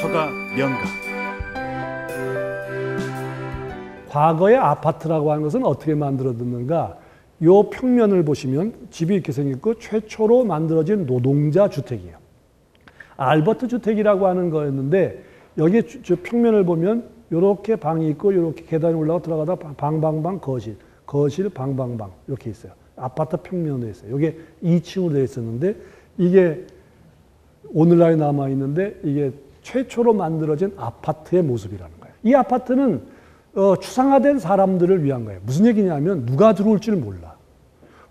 서가 명가. 과거의 아파트라고 하는 것은 어떻게 만들어졌는가? 요 평면을 보시면 집이 이렇게 생겼고 최초로 만들어진 노동자 주택이에요. 알버트 주택이라고 하는 거였는데 여기 저 평면을 보면 이렇게 방이 있고 이렇게 계단이 올라가 들어가다 방방방 거실, 거실 방방방 이렇게 있어요. 아파트 평면으로 있어요. 이게 2층으로 되어 있었는데 이게 오늘날에 남아 있는데 이게 최초로 만들어진 아파트의 모습이라는 거예요. 이 아파트는 추상화된 사람들을 위한 거예요. 무슨 얘기냐면 누가 들어올 줄 몰라.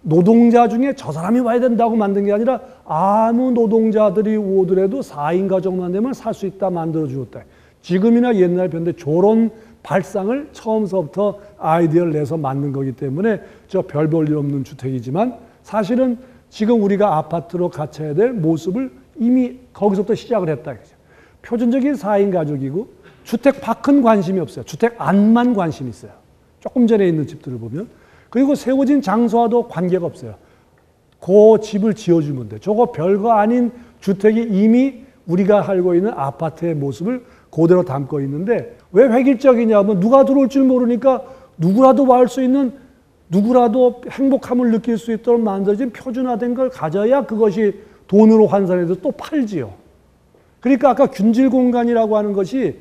노동자 중에 저 사람이 와야 된다고 만든 게 아니라 아무 노동자들이 오더라도 4인 가족만 되면 살 수 있다 만들어 주었다. 지금이나 옛날 편인데 저런 발상을 처음서부터 아이디어를 내서 만든 거기 때문에 저 별 볼 일 없는 주택이지만 사실은 지금 우리가 아파트로 갖춰야 될 모습을 이미 거기서부터 시작을 했다. 표준적인 4인 가족이고 주택 밖은 관심이 없어요. 주택 안만 관심이 있어요. 조금 전에 있는 집들을 보면. 그리고 세워진 장소와도 관계가 없어요. 그 집을 지어주면 돼. 저거 별거 아닌 주택이 이미 우리가 알고 있는 아파트의 모습을 그대로 담고 있는데 왜 획일적이냐면 누가 들어올 줄 모르니까 누구라도 와올 수 있는 누구라도 행복함을 느낄 수 있도록 만들어진 표준화된 걸 가져야 그것이 돈으로 환산해서 또 팔지요. 그러니까 아까 균질 공간이라고 하는 것이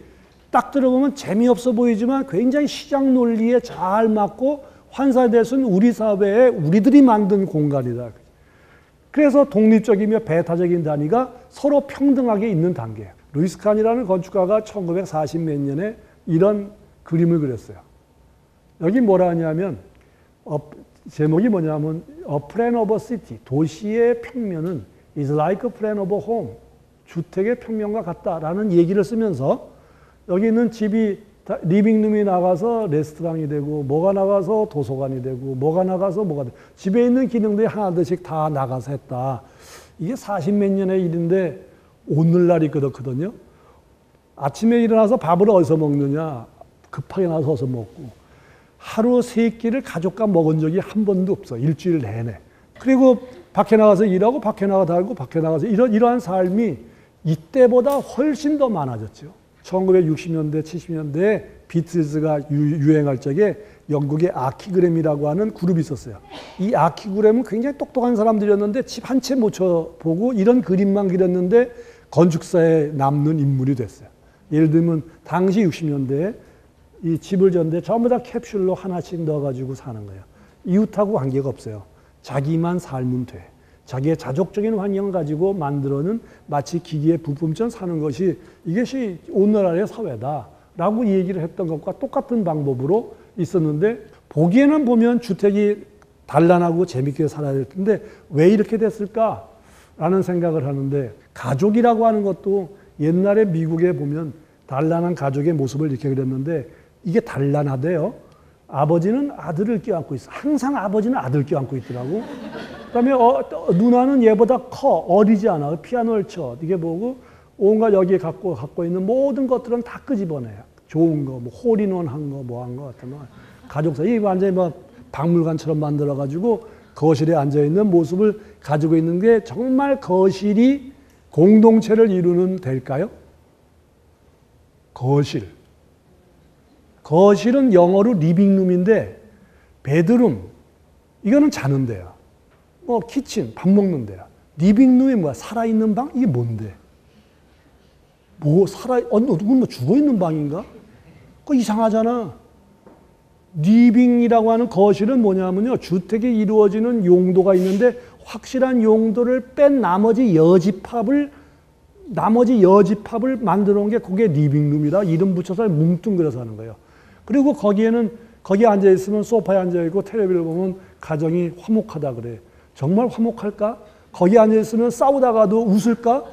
딱 들어보면 재미없어 보이지만 굉장히 시장 논리에 잘 맞고 환산될 수 있는 우리 사회에 우리들이 만든 공간이다. 그래서 독립적이며 배타적인 단위가 서로 평등하게 있는 단계예요. 루이스 칸이라는 건축가가 1940 몇 년에 이런 그림을 그렸어요. 여기 뭐라 하냐면 제목이 뭐냐면 A plan of a city. 도시의 평면은 is like a plan of a home. 주택의 평면과 같다라는 얘기를 쓰면서 여기 있는 집이 리빙룸이 나가서 레스토랑이 되고 뭐가 나가서 도서관이 되고 뭐가 나가서 뭐가 되고 집에 있는 기능들이 하나둘씩 다 나가서 했다. 이게 40 몇 년의 일인데 오늘날이 그렇거든요. 아침에 일어나서 밥을 어디서 먹느냐. 급하게 나와서 어디서 먹고 하루 3끼를 가족과 먹은 적이 한 번도 없어. 일주일 내내. 그리고 밖에 나가서 일하고 밖에 나가서 하고 밖에 나가서 이러한 삶이 이때보다 훨씬 더 많아졌죠. 1960년대, 70년대에 비틀즈가 유행할 적에 영국의 아키그램이라고 하는 그룹이 있었어요. 이 아키그램은 굉장히 똑똑한 사람들이었는데 집 한 채 못 쳐보고 이런 그림만 그렸는데 건축사에 남는 인물이 됐어요. 예를 들면 당시 60년대에 이 집을 졌는데 전부 다 캡슐로 하나씩 넣어가지고 사는 거예요. 이웃하고 관계가 없어요. 자기만 살면 돼. 자기의 자족적인 환경을 가지고 만들어는 마치 기계의 부품처럼 사는 것이 이것이 오늘날의 사회다라고 얘기를 했던 것과 똑같은 방법으로 있었는데 보기에는 보면 주택이 단란하고 재밌게 살아야 될 텐데 왜 이렇게 됐을까라는 생각을 하는데 가족이라고 하는 것도 옛날에 미국에 보면 단란한 가족의 모습을 이렇게 그렸는데 이게 단란하대요. 아버지는 아들을 껴안고 있어. 항상 아버지는 아들 껴안고 있더라고. 그다음에 누나는 얘보다 커. 어리지 않아. 피아노를 쳐. 이게 뭐고 온갖 여기에 갖고 있는 모든 것들은 다 끄집어내요. 좋은 거, 뭐 홀인원 한 거, 뭐 한 거 같은 거. 가족사. 이 완전히 뭐 박물관처럼 만들어가지고 거실에 앉아있는 모습을 가지고 있는 게 정말 거실이 공동체를 이루는 될까요? 거실. 거실은 영어로 리빙룸인데 베드룸 이거는 자는 데야. 뭐 키친 밥 먹는 데야. 리빙룸이 뭐야? 살아있는 방? 이게 뭔데? 뭐 누군 뭐 죽어있는 방인가? 그거 이상하잖아. 리빙이라고 하는 거실은 뭐냐면요. 주택이 이루어지는 용도가 있는데 확실한 용도를 뺀 나머지 여집합을 만들어 놓은 게 그게 리빙룸이라 이름 붙여서 뭉뚱그려서 하는 거예요. 그리고 거기에 앉아있으면 소파에 앉아있고 텔레비를 보면 가정이 화목하다 그래. 정말 화목할까? 거기 앉아있으면 싸우다가도 웃을까?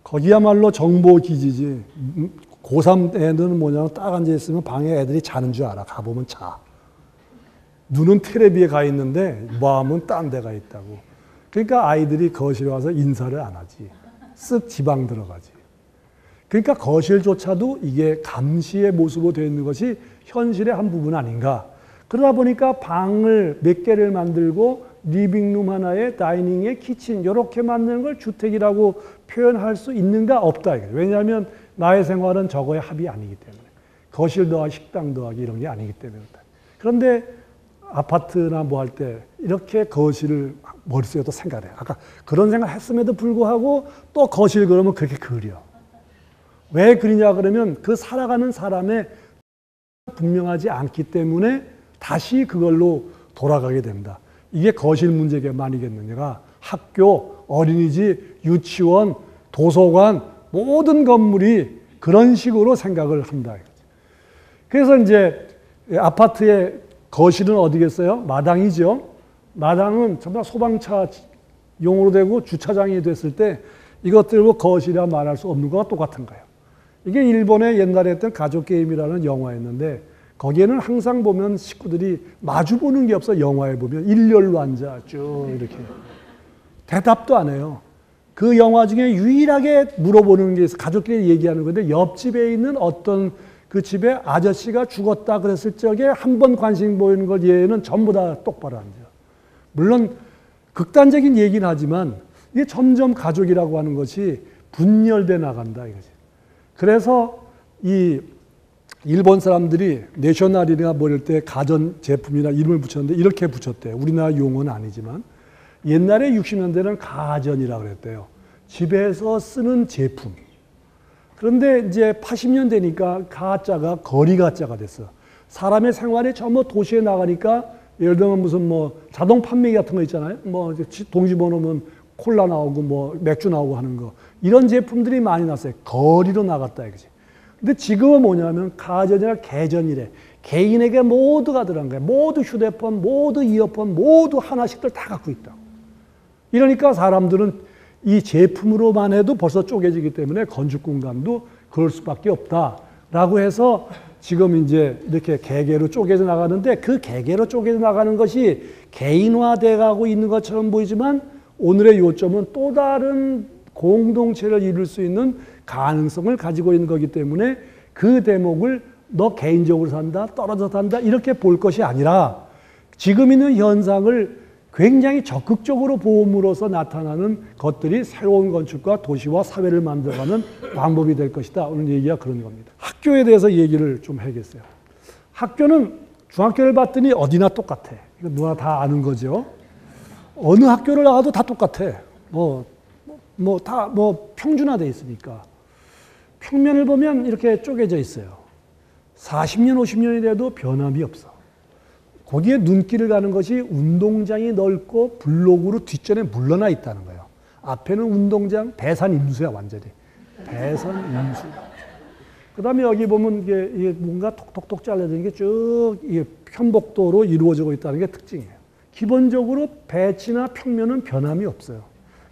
거기야말로 정보기지지. 고3 애들은 뭐냐면 딱 앉아있으면 방에 애들이 자는 줄 알아. 가보면 자. 눈은 텔레비에 가 있는데 마음은 딴 데 가 있다고. 그러니까 아이들이 거실에 와서 인사를 안 하지. 쓱 지방 들어가지. 그러니까 거실조차도 이게 감시의 모습으로 되어 있는 것이 현실의 한 부분 아닌가. 그러다 보니까 방을 몇 개를 만들고 리빙룸 하나에 다이닝에 키친 이렇게 만드는 걸 주택이라고 표현할 수 있는가 없다. 왜냐하면 나의 생활은 저거의 합이 아니기 때문에. 거실 더하기 식당 더하기 이런 게 아니기 때문에 그렇다. 그런데 아파트나 뭐 할 때 이렇게 거실을 머릿속에도 생각해요. 아까 그런 생각 했음에도 불구하고 또 거실 그러면 그렇게 그려. 왜 그리냐 그러면 그 살아가는 사람의 분명하지 않기 때문에 다시 그걸로 돌아가게 된다. 이게 거실 문제가 아니겠느냐가 학교, 어린이집, 유치원, 도서관 모든 건물이 그런 식으로 생각을 한다. 그래서 이제 아파트의 거실은 어디겠어요? 마당이죠. 마당은 정말 소방차 용으로 되고 주차장이 됐을 때 이것들로 거실이라 말할 수 없는 거와 똑같은 거예요. 이게 일본의 옛날에 했던 가족 게임이라는 영화였는데 거기에는 항상 보면 식구들이 마주 보는 게 없어. 영화에 보면 일렬로 앉아 쭉 이렇게 대답도 안 해요. 그 영화 중에 유일하게 물어보는 게 있어. 가족끼리 얘기하는 건데 옆집에 있는 어떤 그 집에 아저씨가 죽었다 그랬을 적에 한 번 관심 보이는 걸 얘는 전부 다 똑바로 앉아요. 물론 극단적인 얘기는 하지만 이게 점점 가족이라고 하는 것이 분열돼 나간다 이거지. 그래서 이 일본 사람들이 내셔널이나 뭐 이럴 때 가전 제품이나 이름을 붙였는데 이렇게 붙였대요. 우리나라 용어는 아니지만 옛날에 60년대는 가전이라고 그랬대요. 집에서 쓰는 제품. 그런데 이제 80년 되니까 가짜가 거리 가짜가 됐어. 사람의 생활이 전부 도시에 나가니까 예를 들면 무슨 뭐 자동 판매기 같은 거 있잖아요. 뭐 동집어 놓으면 콜라 나오고 뭐 맥주 나오고 하는 거. 이런 제품들이 많이 났어요. 거리로 나갔다 이거지. 근데 지금은 뭐냐면 가전이나 개전이래. 개인에게 모두가 들어간 거야. 모두 휴대폰, 모두 이어폰, 모두 하나씩들 다 갖고 있다. 이러니까 사람들은 이 제품으로만 해도 벌써 쪼개지기 때문에 건축 공간도 그럴 수밖에 없다라고 해서 지금 이제 이렇게 개개로 쪼개져 나가는데 그 개개로 쪼개져 나가는 것이 개인화돼 가고 있는 것처럼 보이지만 오늘의 요점은 또 다른 공동체를 이룰 수 있는 가능성을 가지고 있는 거기 때문에 그 대목을 너 개인적으로 산다, 떨어져 산다 이렇게 볼 것이 아니라 지금 있는 현상을 굉장히 적극적으로 보험으로써 나타나는 것들이 새로운 건축과 도시와 사회를 만들어가는 방법이 될 것이다. 오늘 얘기가 그런 겁니다. 학교에 대해서 얘기를 좀 해야겠어요. 학교는 중학교를 봤더니 어디나 똑같아. 이거 누가 다 아는 거죠. 어느 학교를 나가도 다 똑같아. 다 평준화돼 있으니까. 평면을 보면 이렇게 쪼개져 있어요. 40년, 50년이 돼도 변함이 없어. 거기에 눈길을 가는 것이 운동장이 넓고 블록으로 뒷전에 물러나 있다는 거예요. 앞에는 운동장, 배산 임수야 완전히. 배산 임수. 그 다음에 여기 보면 이게 뭔가 톡톡톡 잘라진 게 쭉 편복도로 이루어지고 있다는 게 특징이에요. 기본적으로 배치나 평면은 변함이 없어요.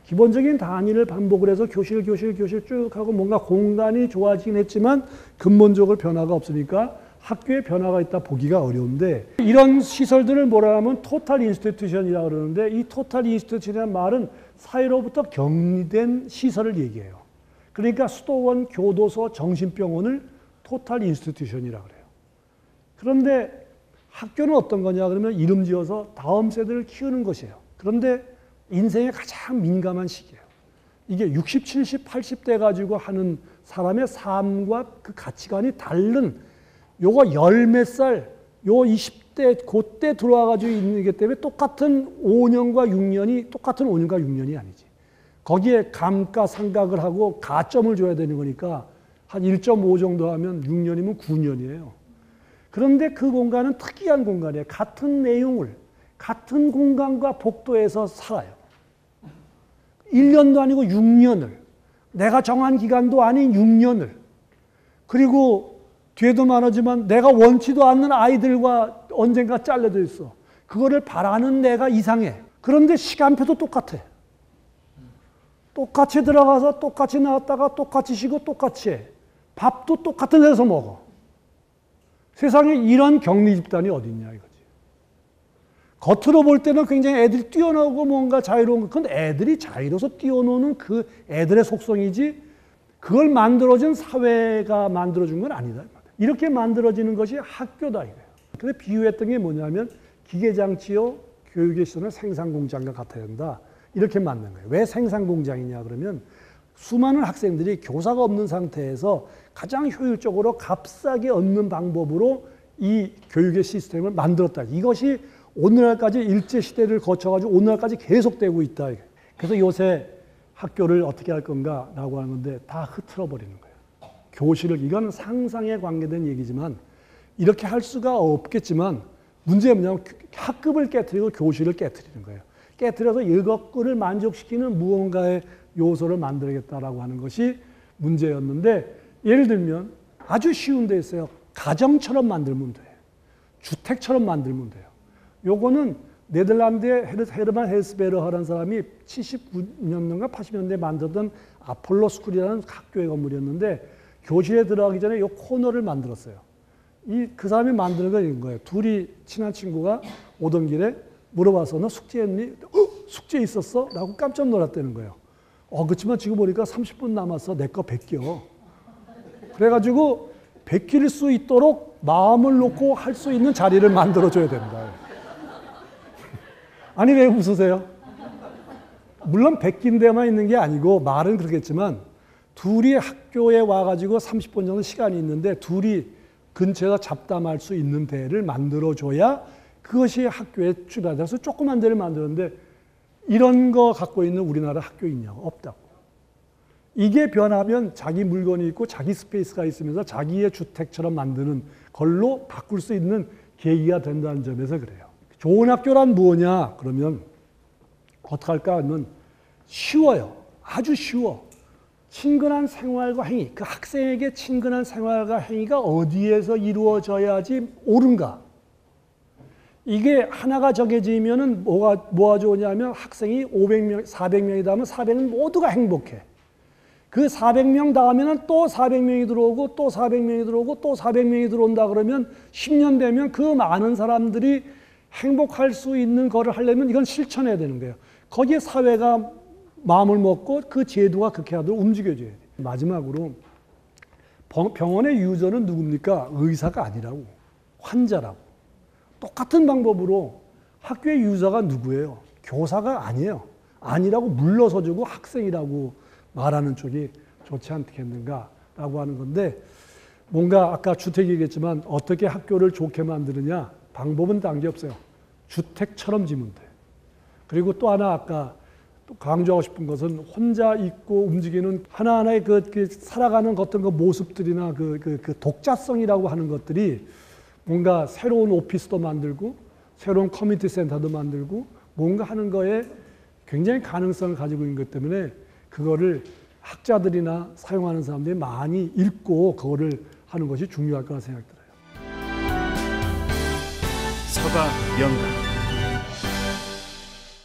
기본적인 단위를 반복을 해서 교실 쭉 하고 뭔가 공간이 좋아지긴 했지만 근본적으로 변화가 없으니까 학교에 변화가 있다 보기가 어려운데 이런 시설들을 뭐라 하면 토탈 인스티튜션이라고 그러는데 이 토탈 인스티튜션이라는 말은 사회로부터 격리된 시설을 얘기해요. 그러니까 수도원, 교도소, 정신병원을 토탈 인스티튜션이라고 그래요. 그런데 학교는 어떤 거냐 그러면 이름 지어서 다음 세대를 키우는 것이에요. 그런데 인생의 가장 민감한 시기예요. 이게 60, 70, 80대 가지고 하는 사람의 삶과 그 가치관이 다른 요거 열 몇 살, 요 20대 그때 들어와가지고 있는 게 때문에 똑같은 5년과 6년이 아니지. 거기에 감가상각을 하고 가점을 줘야 되는 거니까 한 1.5 정도 하면 6년이면 9년이에요. 그런데 그 공간은 특이한 공간이에요. 같은 내용을 같은 공간과 복도에서 살아요. 1년도 아니고 6년을. 내가 정한 기간도 아닌 6년을. 그리고 뒤에도 말하지만 내가 원치도 않는 아이들과 언젠가 잘려져 있어. 그거를 바라는 내가 이상해. 그런데 시간표도 똑같아. 똑같이 들어가서 똑같이 나왔다가 똑같이 쉬고 똑같이 해. 밥도 똑같은 데서 먹어. 세상에 이런 격리 집단이 어딨냐 이거지. 겉으로 볼 때는 굉장히 애들이 뛰어나오고 뭔가 자유로운 거. 그건 애들이 자유로워서 뛰어노는 그 애들의 속성이지 그걸 만들어준 사회가 만들어준 건 아니다. 이렇게 만들어지는 것이 학교다 이거예요. 근데 비유했던 게 뭐냐면 기계장치요, 교육의 시설은 생산공장과 같아야 된다. 이렇게 만든 거예요. 왜 생산공장이냐 그러면 수많은 학생들이 교사가 없는 상태에서 가장 효율적으로 값싸게 얻는 방법으로 이 교육의 시스템을 만들었다. 이것이 오늘날까지 일제시대를 거쳐가지고 오늘날까지 계속되고 있다. 그래서 요새 학교를 어떻게 할 건가라고 하는 건데 다 흐트러버리는 거예요. 교실을, 이건 상상에 관계된 얘기지만 이렇게 할 수가 없겠지만 문제는 뭐냐면 학급을 깨트리고 교실을 깨트리는 거예요. 깨트려서 이것을 만족시키는 무언가의 요소를 만들겠다라고 하는 것이 문제였는데 예를 들면 아주 쉬운 데 있어요. 가정처럼 만들면 돼요. 주택처럼 만들면 돼요. 요거는 네덜란드의 헤르만 헬스베르하라는 사람이 79년인가 80년대에 만들었던 아폴로 스쿨이라는 학교의 건물이었는데 교실에 들어가기 전에 요 코너를 만들었어요. 그 사람이 만드는 건 이런 거예요. 둘이 친한 친구가 오던 길에 물어봐서 너 숙제했니? 숙제 있었어? 라고 깜짝 놀랐다는 거예요. 그렇지만 지금 보니까 30분 남았어. 내 거 베껴. 그래가지고 베낄 수 있도록 마음을 놓고 할 수 있는 자리를 만들어줘야 된다. 아니 왜 웃으세요? 물론 베낀 데만 있는 게 아니고 말은 그렇겠지만 둘이 학교에 와가지고 30분 정도 시간이 있는데 둘이 근처에서 잡담할 수 있는 데를 만들어줘야 그것이 학교의 출발이 돼서 조그만 데를 만드는데 이런 거 갖고 있는 우리나라 학교 있냐고? 없다고. 이게 변하면 자기 물건이 있고 자기 스페이스가 있으면서 자기의 주택처럼 만드는 걸로 바꿀 수 있는 계기가 된다는 점에서 그래요. 좋은 학교란 뭐냐? 그러면 어떻게 할까 하면 쉬워요. 아주 쉬워. 친근한 생활과 행위, 그 학생에게 친근한 생활과 행위가 어디에서 이루어져야지 옳은가? 이게 하나가 정해지면은 뭐가 좋으냐면 학생이 500명, 400명이다 하면 400명 모두가 행복해. 그 400명 다음에는 또 400명이 들어오고 또 400명이 들어오고 또 400명이 들어온다 그러면 10년 되면 그 많은 사람들이 행복할 수 있는 거를 하려면 이건 실천해야 되는 거예요. 거기에 사회가 마음을 먹고 그 제도가 그렇게 하도록 움직여줘야 돼요. 마지막으로 병원의 유저는 누굽니까? 의사가 아니라고. 환자라고. 똑같은 방법으로 학교의 유저가 누구예요? 교사가 아니에요. 아니라고 물러서주고 학생이라고 말하는 쪽이 좋지 않겠는가라고 하는 건데 뭔가 아까 주택 얘기했지만 어떻게 학교를 좋게 만드느냐 방법은 딴 게 없어요. 주택처럼 지면 돼요. 그리고 또 하나 아까 또 강조하고 싶은 것은 혼자 있고 움직이는 하나하나의 그 살아가는 어떤 그 모습들이나 그 독자성이라고 하는 것들이 뭔가 새로운 오피스도 만들고 새로운 커뮤니티 센터도 만들고 뭔가 하는 거에 굉장히 가능성을 가지고 있는 것 때문에 그거를 학자들이나 사용하는 사람들이 많이 읽고 그거를 하는 것이 중요할 거라 생각이 들어요. 서가 명가